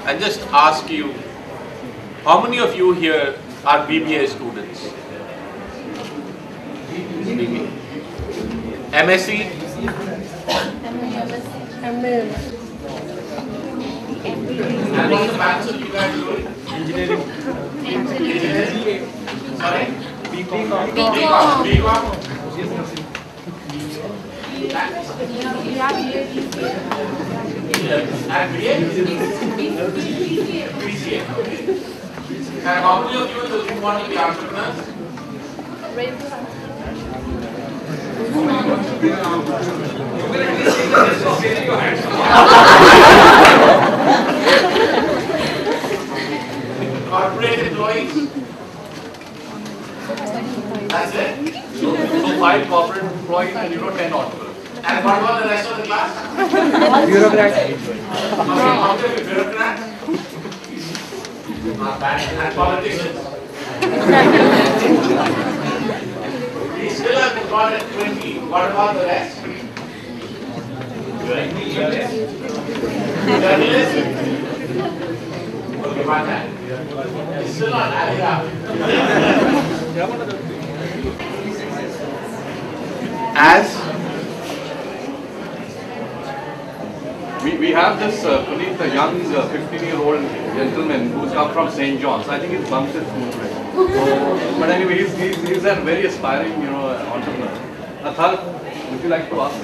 and just ask you, how many of you here are BBA students? BBA. MSc? And what's the balance of you guys doing? Engineering. Sorry? BCom. And BA? And how many of you want to be entrepreneurs? Corporate employees? That's it? So 5 corporate employees and 10 entrepreneurs. And what about the rest of the class? Bureaucrat. How many bureaucrats? Not bad. And politicians? We still have got at 20. What about the rest? Journalists? Okay, one hand. It's still not adding up. As? We have this Puneet, a young 15-year-old gentleman who's come from St. John's. I think he's bumped his food, right? But anyway, he's a very aspiring, entrepreneur. Athar, would you like to ask?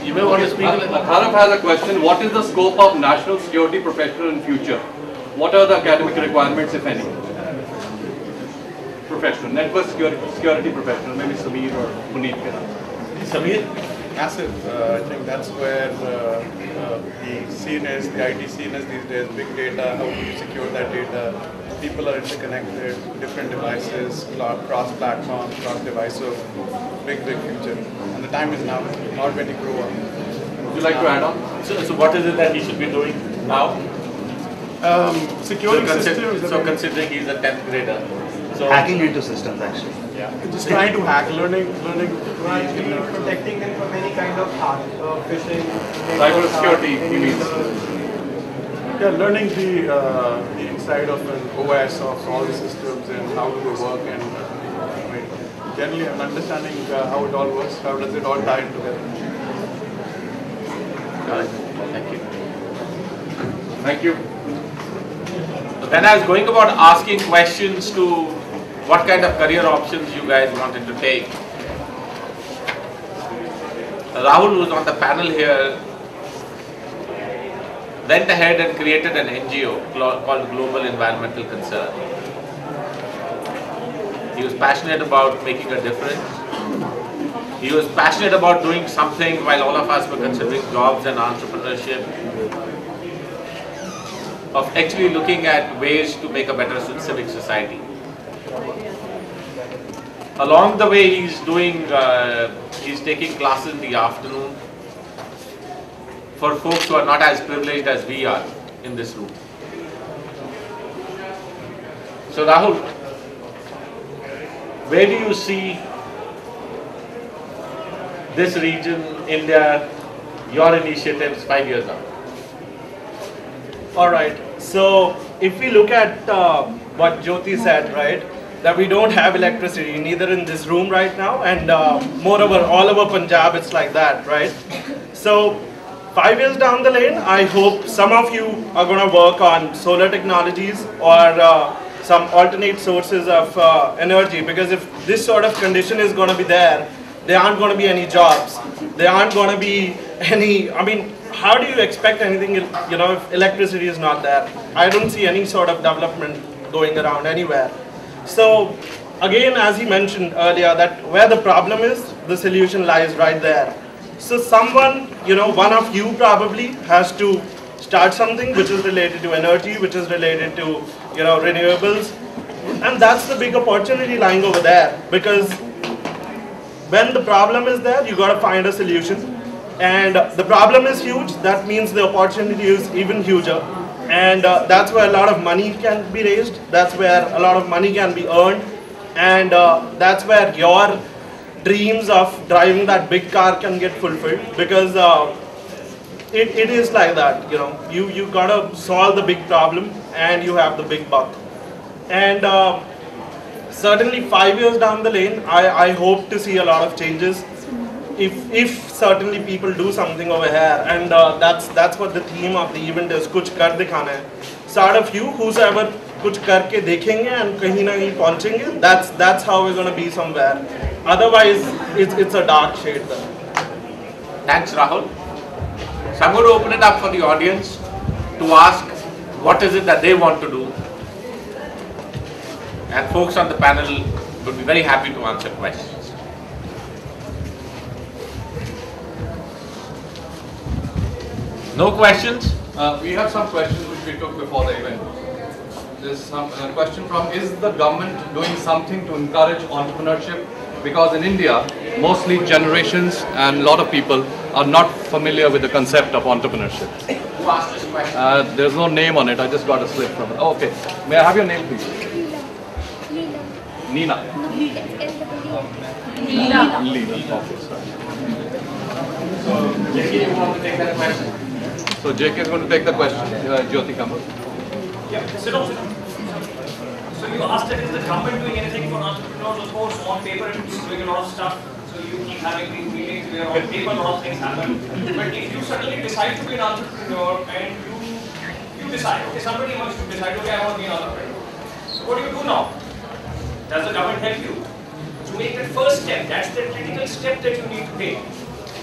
You may want to speak a little. Atharv has a question. What is the scope of national security professional in future? What are the academic requirements, if any? Professional, network security professional, maybe Sameer or Puneet. Sameer? Massive. I think that's where the scene is, the IT scene is these days. Big data, how do you secure that data? People are interconnected, different devices, cross-platform, cross-device, so big future. And the time is now, not when you grow up. Would you like to add on? So what is it that he should be doing now? Securing systems. So considering he's a 10th grader. So Hacking into systems, actually. Yeah. Just trying to hack, learning. Protecting them from any kind of phishing. Cyber security, he means. Yeah, learning the inside of an OS of all the systems and how do they work, and generally understanding how it all works, how does it all tie in together. got it. Thank you. Thank you. So then I was going about asking questions to what kind of career options you guys wanted to take. Rahul, who's on the panel here, went ahead and created an NGO called Global Environmental Concern. He was passionate about making a difference. He was passionate about doing something while all of us were considering jobs and entrepreneurship, of actually looking at ways to make a better civic society. Along the way, he's taking classes in the afternoon for folks who are not as privileged as we are in this room. So Rahul, where do you see this region, India, your initiatives 5 years out? All right. So if we look at what Jyoti said, right, that we don't have electricity, neither in this room right now, and moreover, all over Punjab, it's like that, right? So 5 years down the lane, I hope some of you are going to work on solar technologies or some alternate sources of energy, because if this sort of condition is going to be there aren't going to be any jobs. There aren't going to be any, how do you expect anything, if electricity is not there? I don't see any sort of development going around anywhere. So again, as he mentioned earlier, that where the problem is, the solution lies right there. So someone, one of you probably has to start something which is related to energy, which is related to, renewables. And that's the big opportunity lying over there, because when the problem is there, you got to find a solution. And the problem is huge, that means the opportunity is even huger. And that's where a lot of money can be raised, that's where a lot of money can be earned, and that's where your dreams of driving that big car can get fulfilled, because it is like that, you know, you gotta solve the big problem and you have the big buck. And certainly 5 years down the lane, I hope to see a lot of changes if certainly people do something over here. And that's what the theme of the event is, Kuch kar dikhana hai. Start a few, whosoever kuch karke dekhenge and kahin na kahin pahunchenge, that's how we're going to be somewhere. Otherwise it's a dark shade there. Thanks, Rahul. So I'm going to open it up for the audience to ask what is it that they want to do. And folks on the panel would be very happy to answer questions. No questions? We have some questions which we took before the event. There's some question from, is the government doing something to encourage entrepreneurship? Because in India, mostly generations and a lot of people are not familiar with the concept of entrepreneurship. Who asked this question? There's no name on it, I just got a slip from it. Oh, okay. May I have your name, please? Nina. Lina. Okay, sorry. So, JK, you want to take that question? So JK is going to take the question. Jyoti, come. Yeah, sit down. So you asked that, is the government doing anything for entrepreneurs? Of course, on paper it's doing a lot of stuff. So you keep having these meetings where on paper a lot of things happen. But if you suddenly decide to be an entrepreneur and you decide, okay, somebody wants to decide, okay, I want to be an entrepreneur. So what do you do now? Does the government help you to make that first step? That's the critical step that you need to take.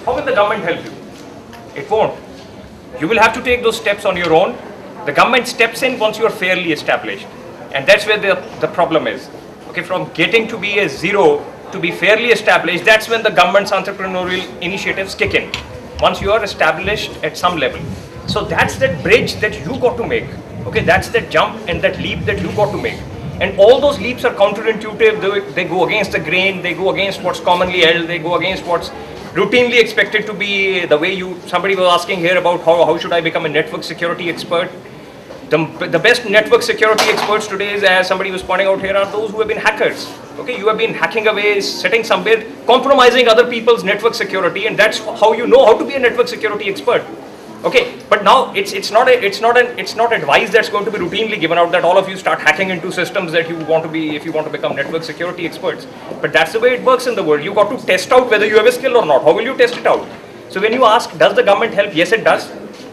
How will the government help you? It won't. You will have to take those steps on your own. The government steps in once you are fairly established. And that's where the problem is. Okay, from getting to be a zero to be fairly established, that's when the government's entrepreneurial initiatives kick in. Once you are established at some level. So that's that bridge that you got to make. Okay, that's that jump and that leap that you got to make. And all those leaps are counterintuitive. They go against the grain, they go against what's commonly held, they go against what's routinely expected to be the way somebody was asking here about how should I become a network security expert. The best network security experts today is, as somebody was pointing out here, are those who have been hackers. Okay, you have been hacking away, sitting somewhere, compromising other people's network security, and that's how you know how to be a network security expert. Okay, but now it's not advice that's going to be routinely given out that all of you start hacking into systems that you want to be, if you want to become network security experts. But that's the way it works in the world. You got to test out whether you have a skill or not. How will you test it out? So when you ask, does the government help? Yes, it does,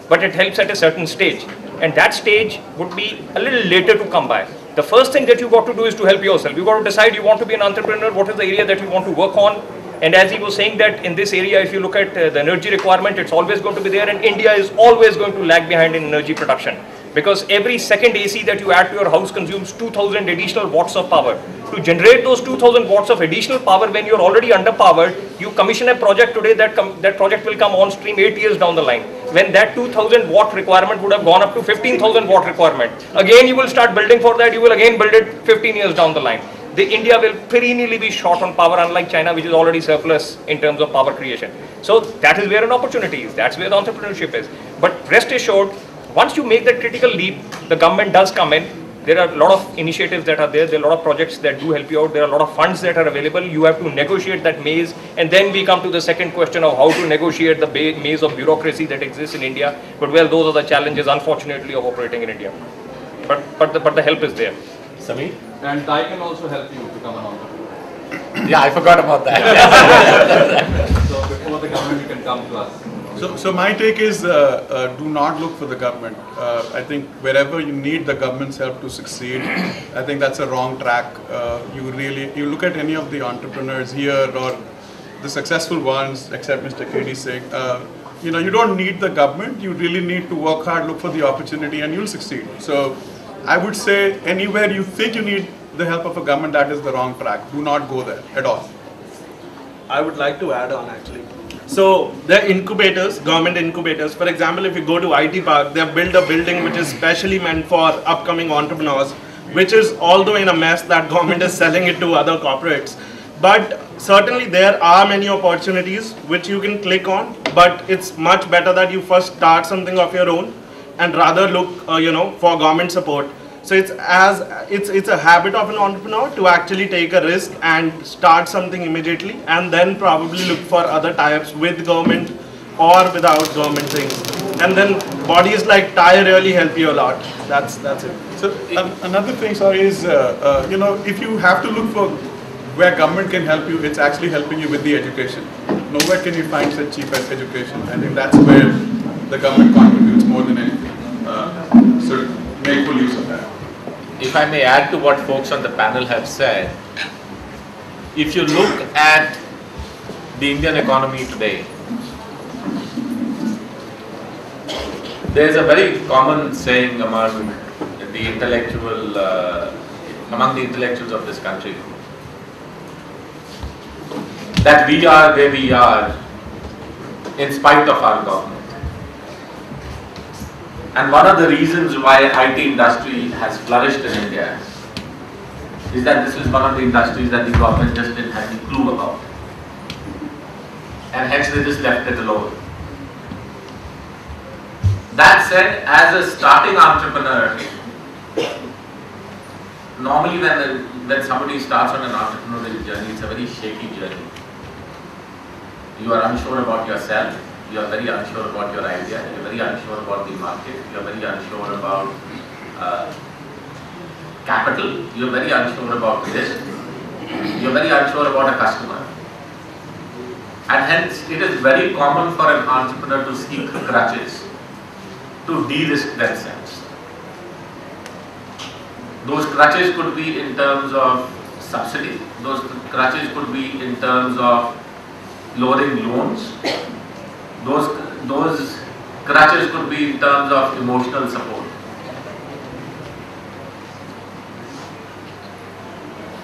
but it helps at a certain stage, and that stage would be a little later to come by. The first thing that you got to do is to help yourself. You got to decide you want to be an entrepreneur. What is the area that you want to work on? And as he was saying that in this area, if you look at the energy requirement, it's always going to be there, and India is always going to lag behind in energy production. Because every second AC that you add to your house consumes 2000 additional watts of power. To generate those 2000 watts of additional power when you're already underpowered, you commission a project today, that project will come on stream 8 years down the line. When that 2000 watt requirement would have gone up to 15,000 watt requirement. Again, you will start building for that, you will again build it 15 years down the line. India will perennially be short on power, unlike China, which is already surplus in terms of power creation. So that is where an opportunity is. That's where the entrepreneurship is. But rest assured, once you make that critical leap, the government does come in. There are a lot of initiatives that are there. There are a lot of projects that do help you out. There are a lot of funds that are available. You have to negotiate that maze. And then we come to the second question of how to negotiate the maze of bureaucracy that exists in India. But well, those are the challenges, unfortunately, of operating in India. But the help is there. Sameer? And TiE can also help you become an entrepreneur. Yeah, I forgot about that. So before the government, you can come to us. So my take is do not look for the government. I think wherever you need the government's help to succeed, I think that's a wrong track. You look at any of the entrepreneurs here or the successful ones, except Mr. KD Singh, you don't need the government. You really need to work hard, look for the opportunity, and you'll succeed. So I would say anywhere you think you need the help of a government, that is the wrong track. Do not go there at all. I would like to add on actually. So the incubators, government incubators, for example, if you go to IT Park, they have built a building which is specially meant for upcoming entrepreneurs, which is although in a mess that government is selling it to other corporates. But certainly there are many opportunities which you can click on, but it's much better that you first start something of your own and rather look, for government support. So it's a habit of an entrepreneur to actually take a risk and start something immediately, and then probably look for other tie-ups with government or without government things. And then bodies like TiE really help you a lot. That's it. So another thing, sorry, is if you have to look for where government can help you, it's actually helping you with the education. Nowhere can you find such cheap education. I think that's where the government contributes more than anything. So make full use of that. If I may add to what folks on the panel have said, if you look at the Indian economy today, there's a very common saying among the intellectuals of this country, that we are where we are in spite of our government. And one of the reasons why IT industry has flourished in India is that this is one of the industries that the government just didn't have any clue about. And hence they just left it alone. That said, as a starting entrepreneur, normally when somebody starts on an entrepreneurial journey, it's a very shaky journey. You are unsure about yourself, you are very unsure about your idea, you are very unsure about the market, you are very unsure about capital, you are very unsure about risk, you are very unsure about a customer. And hence, it is very common for an entrepreneur to seek crutches to de-risk themselves. Those crutches could be in terms of subsidy, those crutches could be in terms of lowering loans, those crutches could be in terms of emotional support.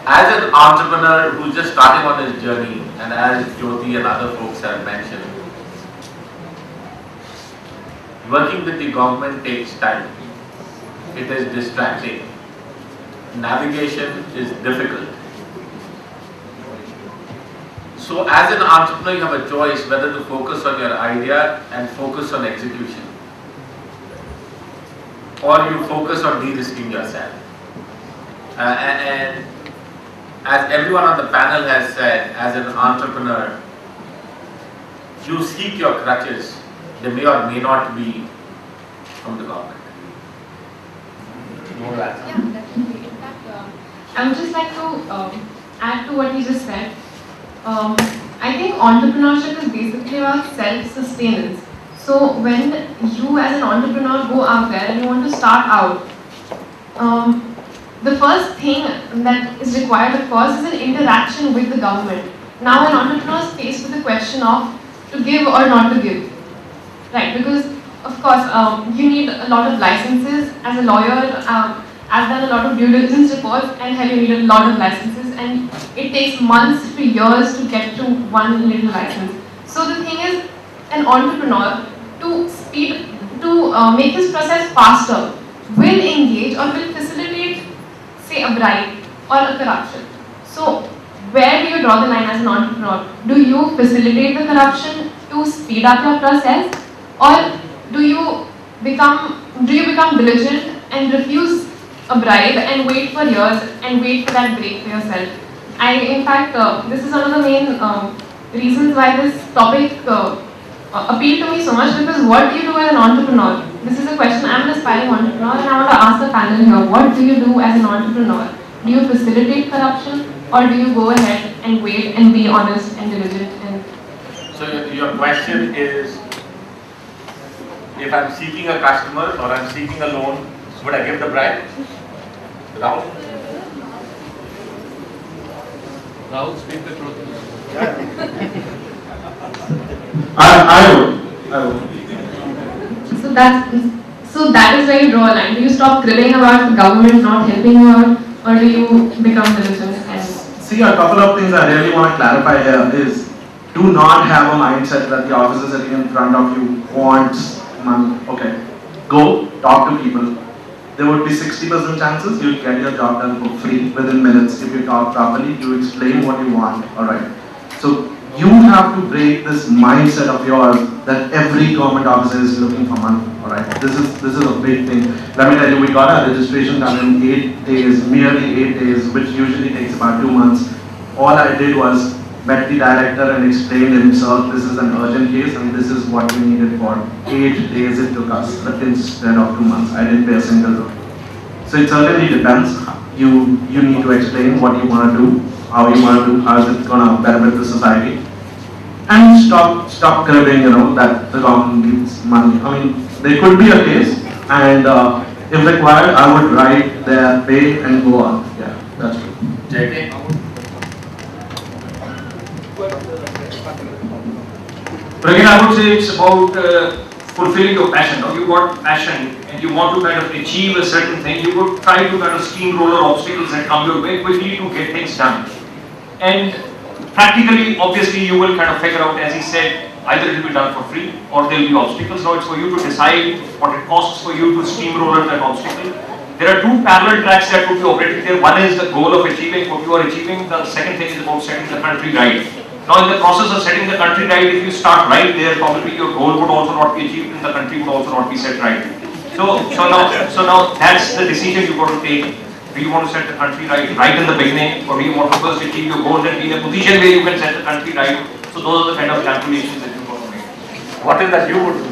As an entrepreneur who's just starting on his journey, and as Jyoti and other folks have mentioned, working with the government takes time. It is distracting. Navigation is difficult. So as an entrepreneur, you have a choice whether to focus on your idea and focus on execution, or you focus on de-risking yourself. And as everyone on the panel has said, as an entrepreneur, you seek your crutches. They may or may not be from the government. Yeah, definitely. In fact, I would just like to add to what you just said. I think entrepreneurship is basically about self-sustenance. So when you as an entrepreneur go out there and you want to start out, the first thing that is required, of course, is an interaction with the government. Now an entrepreneur is faced with the question of to give or not to give. Right, because of course you need a lot of licenses. As a lawyer, I've done a lot of due diligence reports, and hell, you need a lot of licenses, and it takes months to years to get to one little license. So the thing is, an entrepreneur, to make this process faster, will engage or will facilitate, say, a bribe or a corruption. So where do you draw the line as an entrepreneur? Do you facilitate the corruption to speed up your process, or do you become diligent and refuse a bribe and wait for years and wait for that break for yourself? In fact, this is one of the main reasons why this topic appealed to me so much, because what do you do as an entrepreneur? This is a question. I'm an aspiring entrepreneur, and I want to ask the panel here, what do you do as an entrepreneur? Do you facilitate corruption, or do you go ahead and wait and be honest and diligent? So your question is, if I'm seeking a customer or I'm seeking a loan, would I give the bribe? Rahul? Rahul, speak the truth. I would. So that is where you draw a line. Do you stop cribbing about the government not helping you out, or do you become diligent? See, a couple of things I really want to clarify here is, do not have a mindset that the officer sitting in front of you wants money. Okay, go talk to people. There would be 60% chances you'll get your job done for free within minutes if you talk properly, you explain what you want. Alright. So you have to break this mindset of yours that every government officer is looking for money. Alright, this is a big thing. Let me tell you, we got our registration done in 8 days, merely 8 days, which usually takes about 2 months. All I did was met the director and explained him, sir, this is an urgent case and this is what we needed for 8 days it took us, but instead of 2 months. I didn't pay a single rupee. So it certainly depends. You need to explain what you want to do, how you want to do, how is it going to benefit the society. And stop cribbing, that the government gives money. I mean, there could be a case, and if required, I would write their pay and go on. Yeah, that's true. JK? But again, I would say it's about fulfilling your passion. You got passion and you want to kind of achieve a certain thing. You would try to kind of steamroller obstacles that come your way quickly to get things done. And practically, obviously, you will kind of figure out, as he said, either it will be done for free or there will be obstacles. Now it's for you to decide what it costs for you to steamroller that obstacle. There are two parallel tracks that would be operating there. One is the goal of achieving what you are achieving. The second thing is about setting the country right. Now in the process of setting the country right, if you start right there, probably your goal would also not be achieved and the country would also not be set right. So now that's the decision you got to take. Do you want to set the country right in the beginning, or do you want to first achieve your goals and be in a position where you can set the country right? So those are the kind of calculations that you got to make. What is that you would do?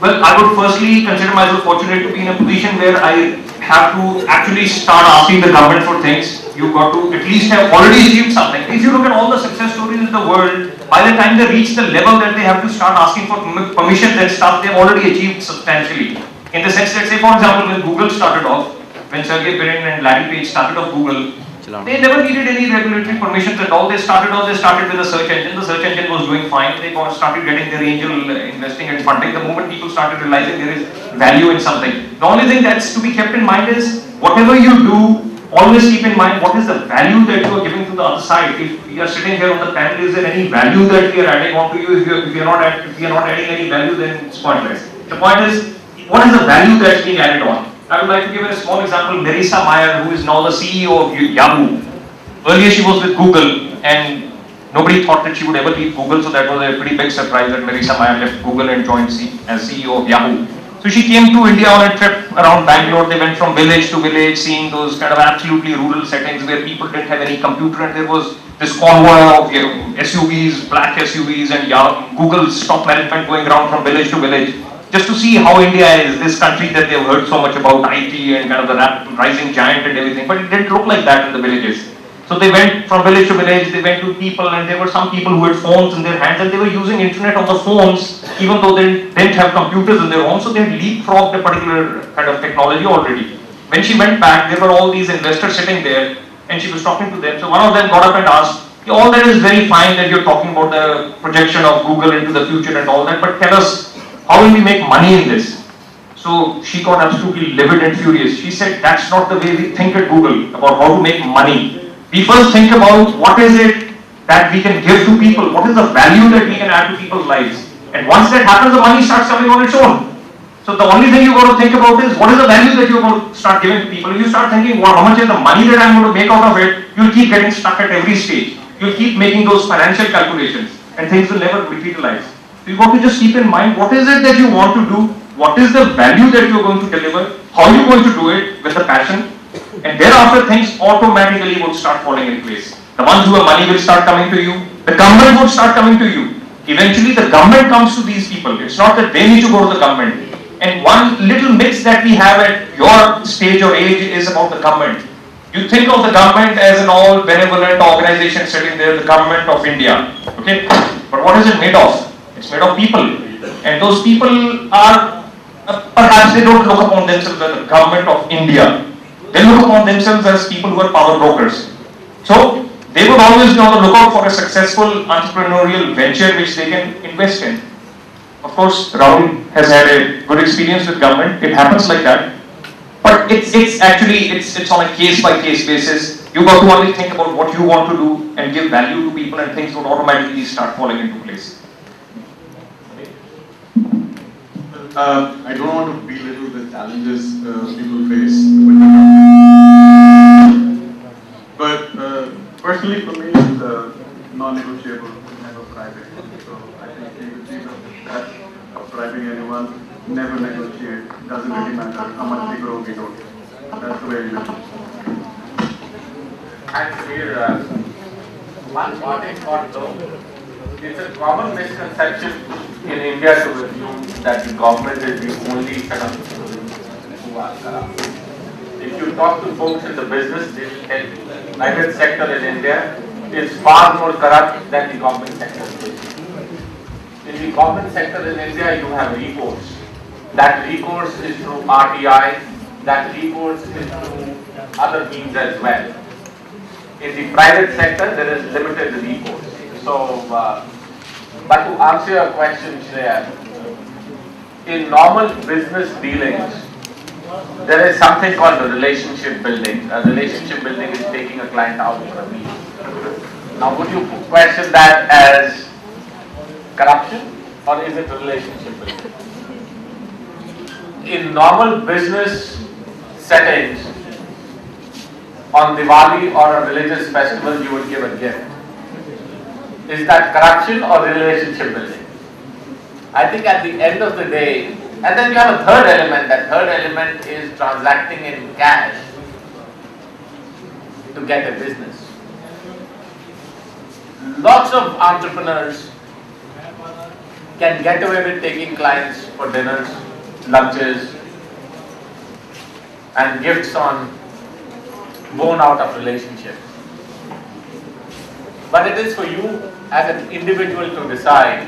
Well, I would firstly consider myself fortunate to be in a position where I have to actually start asking the government for things. You've got to at least have already achieved something. If you look at all the success stories in the world, by the time they reach the level that they have to start asking for permissions and stuff, they've already achieved substantially. In the sense that, say for example, when Google started off, when Sergey Brin and Larry Page started off Google, they never needed any regulatory permissions at all. They started with a search engine. The search engine was doing fine. They started getting their angel investing and funding. The moment people started realizing there is value in something. The only thing that's to be kept in mind is, whatever you do, always keep in mind what is the value that you are giving to the other side. If we are sitting here on the panel, is there any value that we are adding on to you? If we are not adding any value, then it's pointless. The point is, what is the value that's being added on? I would like to give a small example. Marissa Mayer, who is now the CEO of Yahoo. Earlier she was with Google and nobody thought that she would ever leave Google, so that was a pretty big surprise that Marissa Mayer left Google and joined as CEO of Yahoo. So she came to India on a trip around Bangalore. They went from village to village, seeing those kind of absolutely rural settings where people didn't have any computer, and there was this convoy of SUVs, black SUVs, and Google's top management going around from village to village, just to see how India is, this country that they've heard so much about, IT and kind of the rising giant and everything, but it didn't look like that in the villages. So they went from village to village, they went to people, and there were some people who had phones in their hands and they were using internet on the phones even though they didn't have computers in their homes, so they had leapfrogged a particular kind of technology already. When she went back, there were all these investors sitting there and she was talking to them. So one of them got up and asked, all that is very fine that you're talking about the projection of Google into the future and all that, but tell us, how will we make money in this? So she got absolutely livid and furious. She said, that's not the way we think at Google about how to make money. We first think about what is it that we can give to people, what is the value that we can add to people's lives. And once that happens, the money starts coming on its own. So the only thing you got to think about is, what is the value that you're going to start giving to people. If you start thinking, well, how much is the money that I'm going to make out of it, you'll keep getting stuck at every stage. You'll keep making those financial calculations and things will never materialize. So you got to just keep in mind, what is it that you want to do, what is the value that you're going to deliver, how are you going to do it with the passion, and thereafter things automatically would start falling in place. The ones who have money will start coming to you, the government would start coming to you. Eventually the government comes to these people. It's not that they need to go to the government. And one little myth that we have at your stage or age is about the government. You think of the government as an all benevolent organization sitting there, the government of India. Okay? But what is it made of? It's made of people. And those people are, perhaps they don't look upon themselves as the government of India. They look upon themselves as people who are power brokers. So they would always be on the lookout for a successful entrepreneurial venture which they can invest in. Of course, Rahul has had a good experience with government. It happens like that. But it's on a case-by-case basis. You got to only think about what you want to do and give value to people, and things would automatically start falling into place. I don't want to belittle the challenges people face with the government. But personally for me, non-negotiable, never bribing. So I think he would see that of bribing anyone, never negotiate, doesn't really matter how much bigger or we don't. That's the way he lives. And here, one important thought though, it's a common misconception in India to assume that the government is the only set of people who are corrupt. If you talk to folks in the business, they will tell you the private sector in India is far more corrupt than the government sector. In the government sector in India, you have recourse. That recourse is through RTI, that recourse is through other means as well. In the private sector, there is limited recourse. So, but to answer your question, Shreya, in normal business dealings, there is something called the relationship building. A relationship building is taking a client out for a meal. Now, would you question that as corruption or is it relationship building? In normal business settings, on Diwali or a religious festival, you would give a gift. Is that corruption or relationship building? I think at the end of the day, and then you have a third element. That third element is transacting in cash to get a business. Lots of entrepreneurs can get away with taking clients for dinners, lunches, and gifts born out of relationships. But it is for you as an individual to decide